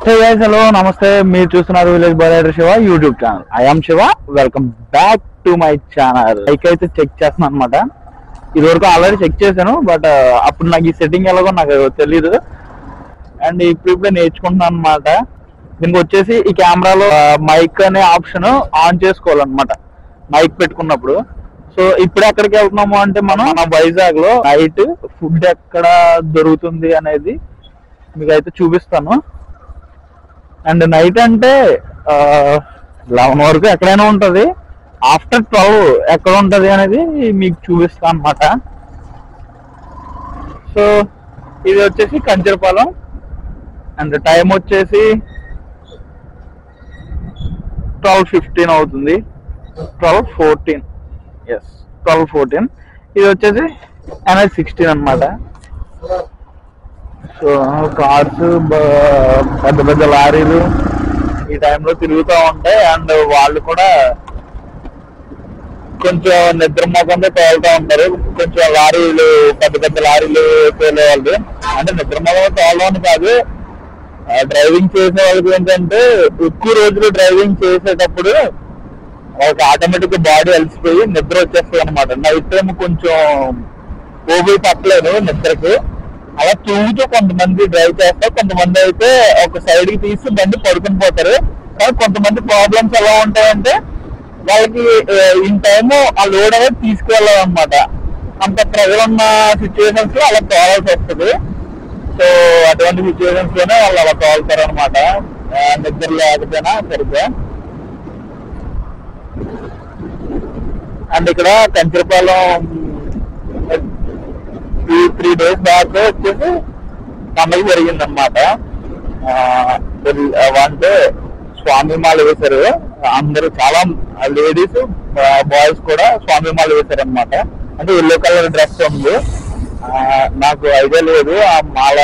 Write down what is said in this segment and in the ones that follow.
Hey guys, hello నమస్తే. మీరు చూస్తున్నారు village boy rider Shiva YouTube channel. I am Shiva. Welcome back to my channel. Bike అయితే check చేస్తున్నాను అనమాట. ఇది వరకు ఆల్రెడీ చెక్ చేశాను, బట్ అప్పుడు నాకు ఈ సెట్టింగ్ ఎలాగో నాకు తెలీదు. అండ్ ఇప్పుడే నేర్చుకుంటున్నాను అనమాట. దీనికి వచ్చేసి ఈ కెమెరాలో మైక్ అనే ఆప్షన్ ఆన్ చేసుకోవాలన్నమాట మైక్ పెట్టుకున్నప్పుడు. సో ఇప్పుడు ఎక్కడికి వెళ్తున్నాము అంటే మనం వైజాగ్ లో నైట్ ఫుడ్ ఎక్కడ దొరుకుతుంది అనేది మీకు అయితే చూపిస్తాను. అండ్ నైట్ అంటే 11 వరకు ఎక్కడైనా ఉంటుంది. ఆఫ్టర్ 12 ఎక్కడ ఉంటుంది అనేది మీకు చూపిస్తాను అనమాట. సో ఇది వచ్చేసి కంచరపాలెం. అండ్ టైం వచ్చేసి 12:15 అవుతుంది. 12:14. ఎస్, 12:14. ఇది వచ్చేసి NH-16 అనమాట. సో కార్స్, పెద్ద పెద్ద లారీలు ఈ టైంలో తిరుగుతూ ఉంటాయి. అండ్ వాళ్ళు కూడా కొంచెం నిద్ర మొఖంతో తోలుతూ ఉంటారు. కొంచెం లారీలు, పెద్ద పెద్ద లారీలు తోలే వాళ్ళు, అంటే నిద్ర మొఖంతో తోలడం కాదు, డ్రైవింగ్ చేసే వాళ్ళకి ఏంటంటే ఎక్కువ రోజులు డ్రైవింగ్ చేసేటప్పుడు వాళ్ళకి ఆటోమేటిక్ గా బాడీ అలసిపోయి నిద్ర వచ్చేస్తుంది అనమాట. నైట్ టైం కొంచెం ఓపి పట్టలేదు నిద్రకి. అలా తూగుతూ కొంతమంది డ్రైవ్ చేస్తారు, కొంతమంది అయితే ఒక సైడ్ కి తీసి బండి పడుకుని పోతారు. కానీ కొంతమంది ప్రాబ్లమ్స్ ఎలా ఉంటాయంటే వాళ్ళకి ఇన్ టైము ఆ లోడ్ అనేది తీసుకువెళ్ళాలన్నమాట. అంత ప్రెజర్ ఉన్న సిచ్యువేషన్స్ లో అలా తోలాల్సి వస్తుంది. సో అటువంటి సిచ్యువేషన్స్ లోనే వాళ్ళు అలా తోలుతారు అనమాట, నిద్ర లేకపోయినా సరిగ్గా. అండ్ ఇక్కడ కంచరపాలెం 2-3 days బ్యాక్ వచ్చేసి పండుగ జరిగింది అనమాట. అంటే స్వామి మాల వేశారు అందరూ, చాలా లేడీస్ బాయ్స్ కూడా స్వామి మాల వేశారు అనమాట. అంటే ఎల్లో కలర్ డ్రెస్ ఉంది. నాకు ఐడియా లేదు ఆ మాల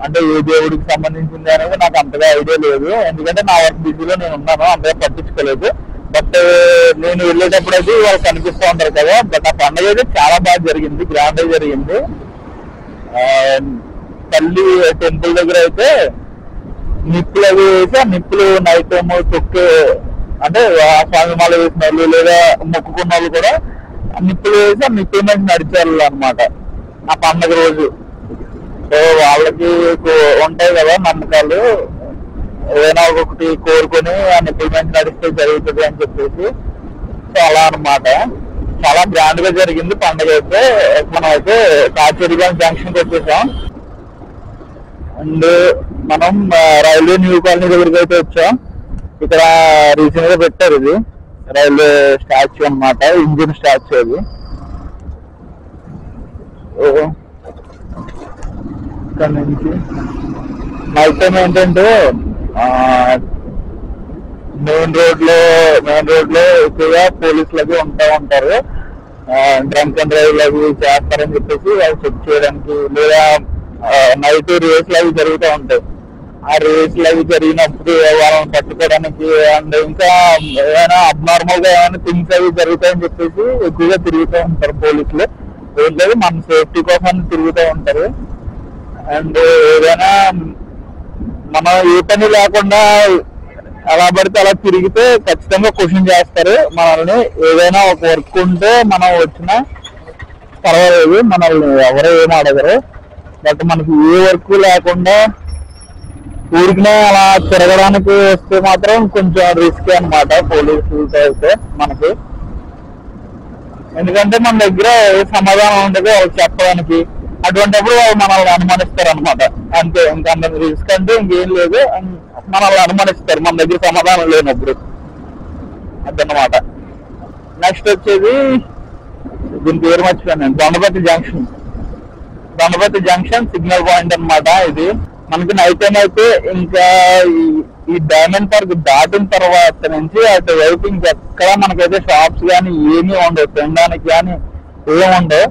అంటే ఏ దేవుడికి సంబంధించింది అనేది నాకు అంతగా ఐడియా లేదు, ఎందుకంటే నా వర్క్ బిజీలో నేను ఉన్నాను, అంతగా పట్టించుకోలేదు. బట్ నేను వెళ్ళేటప్పుడు అయితే వాళ్ళు కనిపిస్తూ ఉంటారు కదా. బట్ ఆ పండుగ అయితే చాలా బాగా జరిగింది, గ్రాండ్ గా జరిగింది. తల్లి టెంపుల్ దగ్గర అయితే నిప్పులు అవి వేసి ఆ నిప్పులు నైట్ టైమ్ తొక్కు, అంటే స్వామి మాల వేసిన వాళ్ళు లేదా మొక్కుకున్న వాళ్ళు కూడా నిప్పులు వేసి ఆ నిప్పుల మీద నడిచారు అనమాట ఆ పండుగ రోజు. సో వాళ్ళకి ఉంటాయి కదా నమ్మకాలు, ఏదైనా ఒకటి కోరుకొని ఆ నిప్పుల మీద నడిస్తే జరుగుతుంది అని చెప్పేసి. సో అలా అనమాట, చాలా గ్రాండ్ గా జరిగింది పండుగ అయితే. మనం అయితే కాచేరిగంజ్ జంక్షన్ కి వచ్చేసాం. అండ్ మనం రైల్వే న్యూ కాలనీ దగ్గరికి అయితే వచ్చాం. ఇక్కడ రీసెంట్ గా పెట్టారు ఇది రైల్వే స్టాచ్యూ అనమాట, ఇంజిన్ స్టాచ్యూ అది. ఇక్కడ నుంచి నైట్ టైం ఏంటంటే మెయిన్ రోడ్ లో ఎక్కువగా పోలీసులు అవి ఉంటారు. డ్రంక్ అండ్ డ్రైవ్ అవి చేస్తారని చెప్పేసి వాళ్ళు చెక్ చేయడానికి, లేదా నైట్ రేస్లు అవి జరుగుతూ ఉంటాయి. ఆ రేస్లు అవి జరిగినప్పుడు వాళ్ళని పట్టుకోవడానికి అండ్ ఇంకా ఏమైనా అబ్నార్మల్ గా ఏమైనా థింగ్స్ అవి జరుగుతాయని చెప్పేసి ఎక్కువగా తిరుగుతూ ఉంటారు పోలీసులు. ఏంటంటే మన సేఫ్టీ కోసం తిరుగుతూ ఉంటారు. అండ్ ఏదైనా మనం ఏ పని లేకుండా అలా పడితే అలా తిరిగితే ఖచ్చితంగా క్వశ్చన్ చేస్తారు మనల్ని. ఏదైనా ఒక వర్క్ ఉంటే మనం వచ్చినా పర్వాలేదు, మనల్ని ఎవరు ఏం అడగరు. బట్ మనకి ఏ వర్క్ లేకుండా ఊరికినే అలా తిరగడానికి వస్తే మాత్రం కొంచెం రిస్క్ అనమాట పోలీసులతో అయితే మనకి. ఎందుకంటే మన దగ్గర సమాధానం ఉండదు వాళ్ళకి చెప్పడానికి. అటువంటిప్పుడు వాళ్ళు మనల్ని అనుమానిస్తారు అనమాట. అంతే, ఇంకంత రిస్క్ అంటే ఇంకేం లేదు, మనల్ని అనుమానిస్తారు మన దగ్గర సమాధానం లేనప్పుడు. అదన్నమాట. నెక్స్ట్ వచ్చేది దీని పేరు మర్చిపోయాను నేను, దొండపతి జంక్షన్ సిగ్నల్ పాయింట్ అనమాట ఇది. మనకి నైట్ టైం అయితే ఇంకా ఈ డైమండ్ పార్క్ దాటిన తర్వాత నుంచి అటు వైపు ఇంకెక్కడ మనకైతే షాప్స్ కానీ ఏమీ ఉండవు, తినడానికి కానీ ఏమి ఉండవు.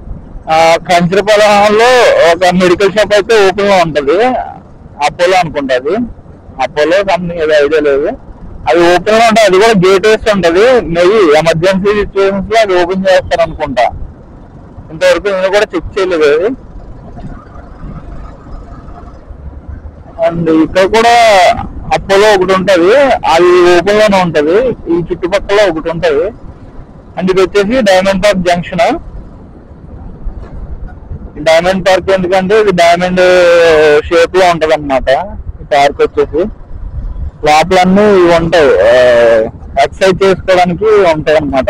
కంచరపాలెంలో ఒక మెడికల్ షాప్ అయితే ఓపెన్ లో ఉంటది, అపోలో అనుకుంటుంది, అపోలో సంథింగ్ ఏదో ఐడియా లేదు. అది ఓపెన్ లో ఉంటుంది, అది కూడా గేట్ వేసి ఉంటది. మేబీ ఎమర్జెన్సీ సిచ్యువేషన్స్ లో అది ఓపెన్ చేస్తారు అనుకుంటా. ఇంతవరకు నేను కూడా చెక్ చేయలేదు అది. అండ్ ఇక్కడ కూడా అపోలో ఒకటి ఉంటది, అది ఓపెన్ లోనే ఉంటది. ఈ చుట్టుపక్కల ఒకటి ఉంటది. అండ్ ఇది వచ్చేసి diamond park junction. Diamond park ఎందుకంటే ఇది డైమండ్ షేప్ లో ఉంటది అనమాట. ఈ పార్క్ వచ్చేసి లోపలన్నీ ఇవి ఉంటాయి, ఎక్సర్సైజ్ చేసుకోవడానికి ఉంటాయి అన్నమాట.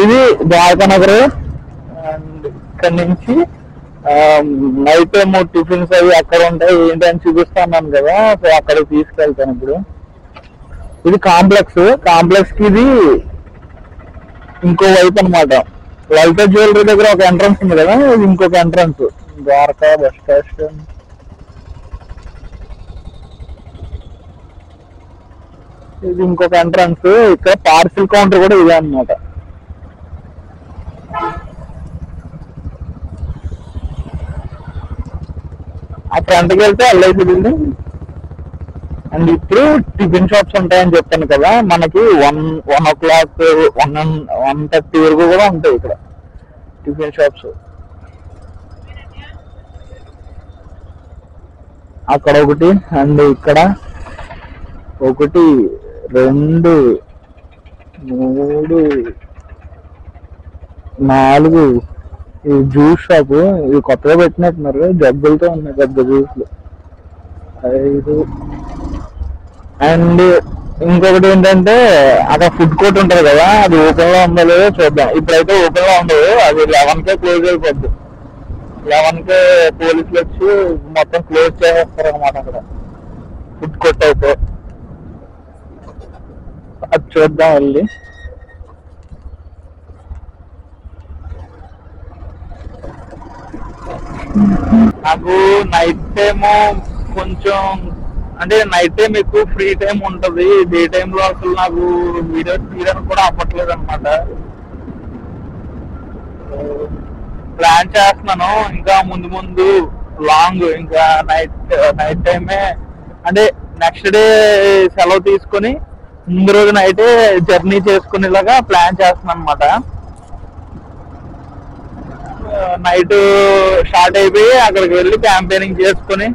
ఇది ద్వారకా నగర్. అండ్ ఇక్కడ నుంచి నైట్ టైమ్ టిఫిన్స్ అవి అక్కడ ఉంటాయి, ఏంటని చూపిస్తాను కదా. సో అక్కడికి తీసుకెళ్తాను ఇప్పుడు. ఇది కాంప్లెక్స్ కి ఇది ఇంకో వైపు అనమాట. లలిత జ్యువెలరీ దగ్గర ఒక ఎంట్రన్స్ ఉంది కదా, ఇది ఇంకొక ఎంట్రన్స్. Dwaraka bus station. ఇది ఇంకొక ఎంట్రన్స్. ఇక్కడ పార్సిల్ కౌంటర్ కూడా ఇదే అనమాట. ఆ ఫ్రంట్కి వెళ్తే ఎల్ఐసి బిల్డింగ్. అండ్ ఇప్పుడు టిఫిన్ షాప్స్ ఉంటాయని చెప్పాను కదా, మనకి 1 o'clock 1:30 వరకు కూడా ఉంటాయి ఇక్కడ టిఫిన్ షాప్స్. అక్కడ ఒకటి, అండ్ ఇక్కడ 1 2 3 4. ఈ జ్యూస్ షాపు, ఇవి కొత్తగా పెట్టినట్టున్నారు, జగ్గులతో ఉన్నాయి పెద్ద జ్యూస్లు. 5. అండ్ ఇంకొకటి ఏంటంటే అక్కడ ఫుడ్ కోర్ట్ ఉంటుంది కదా, అది ఓపెన్ లో ఉందో లేదో చూద్దాం. ఇప్పుడైతే ఓపెన్ లో ఉండదు, అది 11కే క్లోజ్ అయిపోద్ది. 11కే పోలీసులు వచ్చి మొత్తం క్లోజ్ చేసేస్తారు అనమాట అక్కడ ఫుడ్ కోర్ట్ అయితే. అది చూద్దాం వెళ్ళి. నాకు నైట్ టైమ్ కొంచెం, అంటే నైట్ టైం ఎక్కువ ఫ్రీ టైం ఉంటది. డే టైంలో అసలు నాకు వీడియోస్ తీయడానికి కూడా అవ్వట్లేదు అనమాట. ప్లాన్ చేస్తున్నాను ఇంకా ముందు లాంగ్, ఇంకా నైట్ టైమే, అంటే నెక్స్ట్ డే సెలవు తీసుకొని ముందు రోజు నైటే జర్నీ చేసుకునేలాగా ప్లాన్ చేస్తున్నాను అనమాట. నైట్ స్టార్ట్ అయిపోయి అక్కడికి వెళ్ళి క్యాంపెయినింగ్ చేసుకుని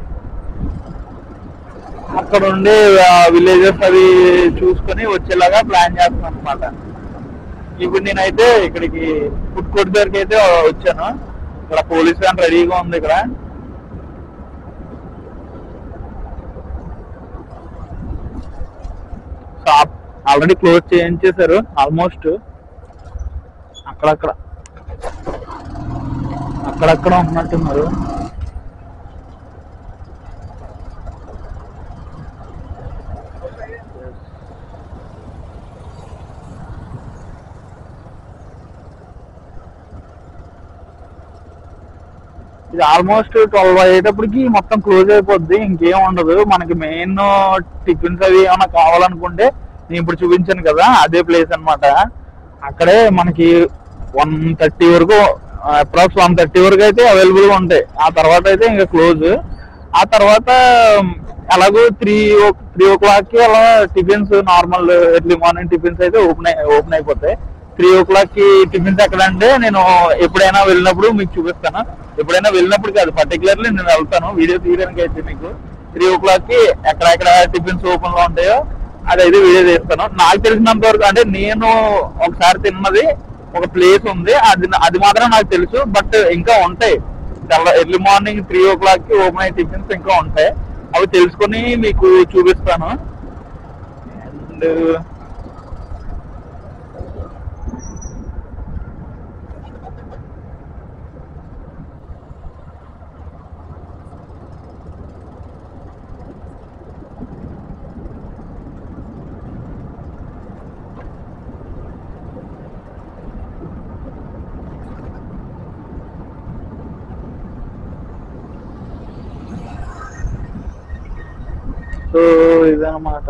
అక్కడ ఉండి విలేజెస్ అవి చూసుకొని వచ్చేలాగా ప్లాన్ చేస్తున్నాను అనమాట. ఇప్పుడు నేనైతే ఇక్కడికి ఫుడ్ కోర్ట్ దగ్గరికి అయితే వచ్చాను. ఇక్కడ పోలీస్ వ్యాన్ రెడీగా ఉంది. ఇక్కడ షాప్ ఆల్రెడీ క్లోజ్ చేయించేశారు ఆల్మోస్ట్. అక్కడక్కడ ఉన్నట్టున్నారు. ఇది ఆల్మోస్ట్ 12 అయ్యేటప్పటికి మొత్తం క్లోజ్ అయిపోద్ది, ఇంకేం ఉండదు. మనకి మెయిన్ టిఫిన్స్ అవి ఏమైనా కావాలనుకుంటే నేను ఇప్పుడు చూపించాను కదా, అదే ప్లేస్ అనమాట. అక్కడే మనకి 1:30 వరకు, అప్రాక్స్ 1:30 వరకు అయితే అవైలబుల్గా ఉంటాయి. ఆ తర్వాత అయితే ఇంకా క్లోజ్. ఆ తర్వాత అలాగూ 3 o'clock అలా tiffins, normal early morning tiffins అయితే ఓపెన్ అయిపోతాయి. 3 o'clock టిఫిన్స్ ఎక్కడంటే నేను ఎప్పుడైనా వెళ్ళినప్పుడు మీకు చూపిస్తాను. ఎప్పుడైనా వెళ్ళినప్పుడు కాదు, పర్టికులర్లీ నేను వెళ్తాను వీడియో తీయడానికి. అయితే మీకు 3 o'clock ఎక్కడెక్కడ టిఫిన్స్ ఓపెన్ లో ఉంటాయో అదైతే వీడియో తీస్తాను. నాకు తెలిసినంత వరకు, అంటే నేను ఒకసారి తిన్నది ఒక ప్లేస్ ఉంది, అది మాత్రం నాకు తెలుసు. బట్ ఇంకా ఉంటాయి, ఎర్లీ మార్నింగ్ 3 o'clock ఓపెన్ అయ్యే టిఫిన్స్ ఇంకా ఉంటాయి. అవి తెలుసుకొని మీకు చూపిస్తాను. అండ్ సో ఇదన్నమాట.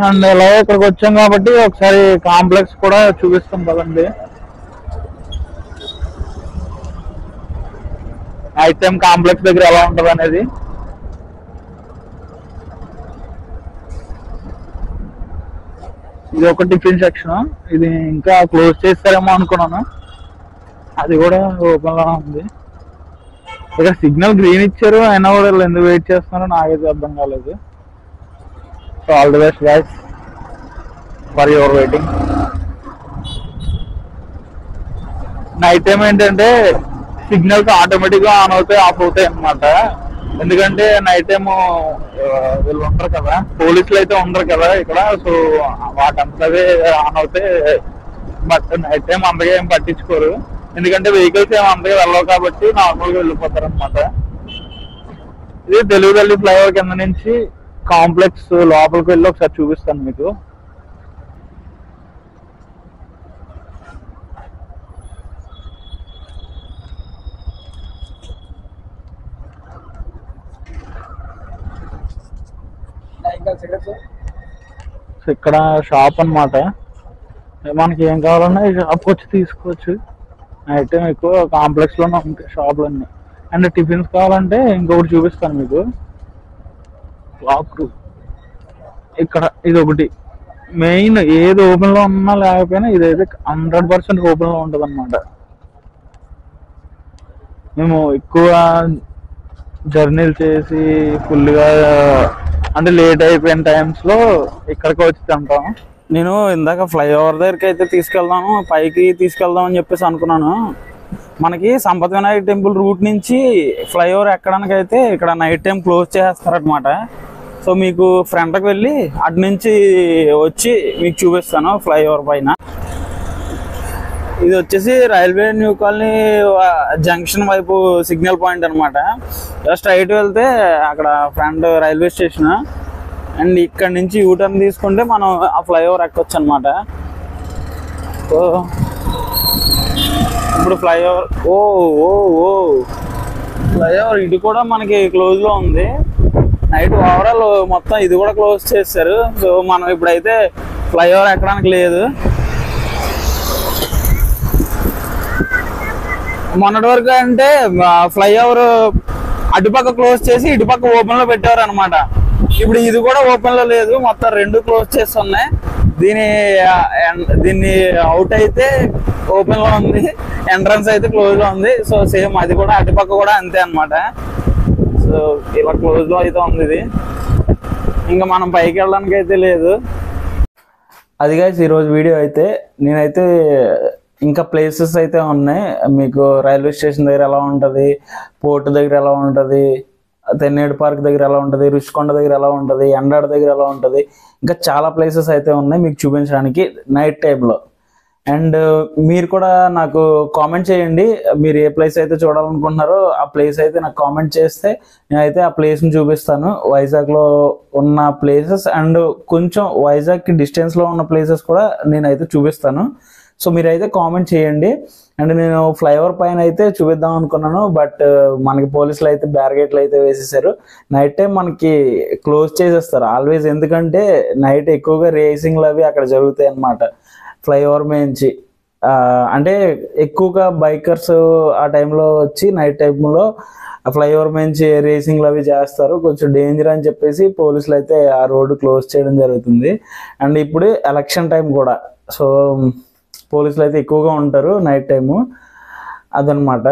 అండ్ అలాగే ఇక్కడికి వచ్చాం కాబట్టి ఒకసారి కాంప్లెక్స్ కూడా చూపిస్తాం కదండి. నైట్ టైం కాంప్లెక్స్ దగ్గర ఎలా ఉంటది అనేది. ఇది ఒక టిఫిన్ సెక్షన్. ఇది ఇంకా క్లోజ్ చేస్తారేమో అనుకున్నాను, అది కూడా ఓపెన్ లో ఉంది. ఇక్కడ సిగ్నల్ గ్రీన్ ఇచ్చారు, అయినా కూడా ఎందుకు వెయిట్ చేస్తున్నారో నాకైతే అర్థం కాలేదు. So all the best guys for your waiting. Night time ఏంటంటే సిగ్నల్స్ ఆటోమేటిక్ గా ఆన్ అవుతాయి, ఆఫ్ అవుతాయి అనమాట. ఎందుకంటే నైట్ టైము వీళ్ళు ఉంటారు కదా, పోలీసులు అయితే ఉండరు కదా ఇక్కడ. సో వాటంతవే ఆన్ అవుతాయి. బట్ నైట్ టైం అంతగా ఏం పట్టించుకోరు, ఎందుకంటే వెహికల్స్ ఏమి అంతగా వెళ్ళవు కాబట్టి నార్మల్ గా వెళ్ళిపోతారు అనమాట. ఇది తెలుగుదల్లి ఫ్లైఓవర్ కింద నుంచి కాంప్లెక్స్ లోపలికి వెళ్ళి ఒకసారి చూపిస్తాను మీకు. ఇక్కడ షాప్ అన్నమాట, మనకి ఏం కావాలన్నా ఈ షాప్కి వచ్చి తీసుకోవచ్చు. నైట్ టైం ఎక్కువ కాంప్లెక్స్ లోనే ఉంటాయి షాపులన్నీ. అండ్ టిఫిన్స్ కావాలంటే ఇంకొకటి చూపిస్తాను మీకు. క్లాక్ రూమ్ ఇక్కడ ఇది ఒకటి మెయిన్, ఏది ఓపెన్ లో ఉన్నా లేకపోయినా ఇదైతే 100% ఓపెన్ లో ఉంటది అనమాట. మేము ఎక్కువ జర్నీలు చేసి ఫుల్గా అంటే లేట్ అయిపోయిన టైమ్స్ లో ఇక్కడికి వచ్చి తింటాం. నేను ఇందాక ఫ్లైఓవర్ దగ్గరికి అయితే తీసుకెళ్దాము, పైకి తీసుకెళ్దాం అని చెప్పేసి అనుకున్నాను. మనకి సంపత్ వినాయక టెంపుల్ రూట్ నుంచి ఫ్లైఓవర్ ఎక్కడానికి అయితే ఇక్కడ నైట్ టైం క్లోజ్ చేస్తారనమాట. సో మీకు ఫ్రంట్కి వెళ్ళి అటు నుంచి వచ్చి మీకు చూపిస్తాను ఫ్లైఓవర్ పైన. ఇది వచ్చేసి రైల్వే న్యూ కాలనీ జంక్షన్ వైపు సిగ్నల్ పాయింట్ అనమాట. స్ట్రైట్ వెళ్తే అక్కడ ఫ్రంట్ రైల్వే స్టేషన్. అండ్ ఇక్కడ నుంచి యూటర్న్ తీసుకుంటే మనం ఆ ఫ్లైఓవర్ ఎక్కొచ్చు అనమాట. సో ఇప్పుడు ఫ్లైఓవర్ ఓ ఓ ఓ ఫ్లైఓవర్ ఇది కూడా మనకి క్లోజ్ లో ఉంది. నైట్ ఓవరాల్ మొత్తం ఇది కూడా క్లోజ్ చేస్తారు. సో మనం ఇప్పుడైతే ఫ్లైఓవర్ ఎక్కడానికి లేదు. మొన్నటి వరకు అంటే ఫ్లైఓవర్ అటుపక్క క్లోజ్ చేసి ఇటుపక్క ఓపెన్ లో పెట్టేవారు అనమాట. ఇప్పుడు ఇది కూడా ఓపెన్ లో లేదు, మొత్తం రెండు క్లోజ్ చేస్తున్నాయి. దీన్ని అవుట్ అయితే ఓపెన్ లో ఉంది, ఎంట్రన్స్ అయితే క్లోజ్ లో ఉంది. సో సేమ్ అది కూడా అటుపక్క కూడా అంతే అనమాట. సో ఇలా క్లోజ్ లో అయితే ఉంది ఇది. ఇంకా మనం పైకి వెళ్ళడానికి అయితే లేదు. అది గైస్ ఈరోజు వీడియో అయితే. నేనైతే ఇంకా ప్లేసెస్ అయితే ఉన్నాయి మీకు. రైల్వే స్టేషన్ దగ్గర ఎలా ఉంటుంది, పోర్ట్ దగ్గర ఎలా ఉంటుంది, తెన్నేడు పార్క్ దగ్గర ఎలా ఉంటుంది, రుషికొండ దగ్గర ఎలా ఉంటుంది, ఎండాడ దగ్గర ఎలా ఉంటుంది, ఇంకా చాలా ప్లేసెస్ అయితే ఉన్నాయి మీకు చూపించడానికి నైట్ టైంలో. అండ్ మీరు కూడా నాకు కామెంట్ చేయండి, మీరు ఏ ప్లేస్ అయితే చూడాలనుకుంటున్నారో ఆ ప్లేస్ అయితే నాకు కామెంట్ చేస్తే నేనైతే ఆ ప్లేస్ని చూపిస్తాను. వైజాగ్లో ఉన్న ప్లేసెస్ అండ్ కొంచెం వైజాగ్కి డిస్టెన్స్లో ఉన్న ప్లేసెస్ కూడా నేనైతే చూపిస్తాను. సో మీరైతే కామెంట్ చేయండి. అండ్ నేను ఫ్లైఓవర్ పైన అయితే చూపిద్దాం అనుకున్నాను, బట్ మనకి పోలీసులు అయితే బ్యారిగేట్లు అయితే వేసేసారు. నైట్ టైం మనకి క్లోజ్ చేసేస్తారు ఆల్వేస్, ఎందుకంటే నైట్ ఎక్కువగా రేసింగ్లు అవి అక్కడ జరుగుతాయి అన్నమాట ఫ్లైఓవర్ నుంచి. అంటే ఎక్కువగా బైకర్స్ ఆ టైంలో వచ్చి నైట్ టైంలో ఫ్లైఓవర్ నుంచి రేసింగ్లు అవి చేస్తారు. కొంచెం డేంజర్ అని చెప్పేసి పోలీసులు అయితే ఆ రోడ్డు క్లోజ్ చేయడం జరుగుతుంది. అండ్ ఇప్పుడు ఎలక్షన్ టైం కూడా, సో పోలీసులు అయితే ఎక్కువగా ఉంటారు నైట్ టైము, అదనమాట.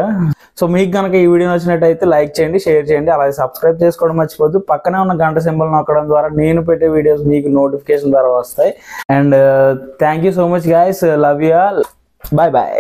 సో మీకు కనుక ఈ వీడియో నచ్చినట్టయితే లైక్ చేయండి, షేర్ చేయండి, అలాగే సబ్స్క్రైబ్ చేసుకోవడం మర్చిపోద్దు. పక్కనే ఉన్న గంట సింబల్ నొక్కడం ద్వారా నేను పెట్టే వీడియోస్ మీకు నోటిఫికేషన్ ద్వారా వస్తాయి. And thank you so much guys, love you all, bye bye.